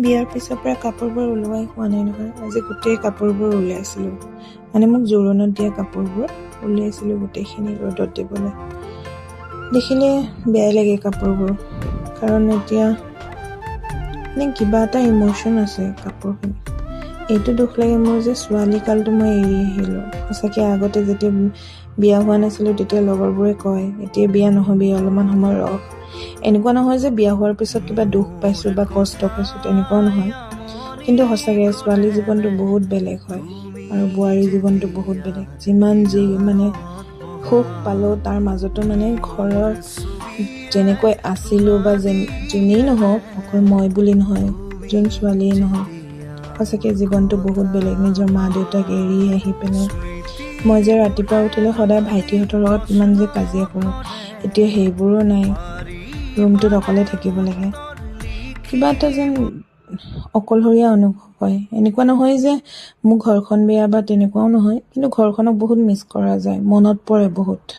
বিয়াৰ পিছৰ পৰা কাপোৰবোৰ ওলোৱাই হোৱা নাই নহয়। আজি গোটেই কাপোৰবোৰ উলিয়াইছিলোঁ, মানে মোক জোৰণত দিয়া কাপোৰবোৰ উলিয়াইছিলোঁ গোটেইখিনি ৰ'দত দিবলৈ। দেখিলে বেয়াই লাগে কাপোৰবোৰ, কাৰণ এতিয়া মানে কিবা এটা ইম'শ্যন আছে কাপোৰখিনি। এইটো দুখ লাগে মোৰ যে ছোৱালীকালটো মই এৰি আহিলোঁ। সঁচাকৈ আগতে যেতিয়া বিয়া হোৱা নাছিলোঁ তেতিয়া লগৰবোৰে কয়, এতিয়া বিয়া নহ'বি, অলপমান সময় ৰখ। এনেকুৱা নহয় যে বিয়া হোৱাৰ পিছত কিবা দুখ পাইছোঁ বা কষ্ট পাইছোঁ, তেনেকুৱাও নহয়। কিন্তু সঁচাকৈ ছোৱালী জীৱনটো বহুত বেলেগ হয় আৰু বোৱাৰী জীৱনটো বহুত বেলেগ। যিমান যি মানে সুখ পালেও তাৰ মাজতো মানে ঘৰৰ যেনেকৈ আছিলোঁ বা যোনেই নহওক, অকল মই বুলি নহয়, যোন ছোৱালীয়ে নহওক, সঁচাকৈ জীৱনটো বহুত বেলেগ। নিজৰ মা দেউতাক এৰি আহি পেলাই মই যে ৰাতিপুৱা উঠিলে সদায় ভাইটিহঁতৰ লগত ইমান যে কাজিয়া কৰোঁ, এতিয়া সেইবোৰো নাই। ৰুমটোত অকলে থাকিব লাগে, কিবা এটা যেন অকলশৰীয়া অনুভৱ হয়। এনেকুৱা নহয় যে মোৰ ঘৰখন বেয়া বা তেনেকুৱাও নহয়, কিন্তু ঘৰখনক বহুত মিছ কৰা যায়, মনত পৰে বহুত।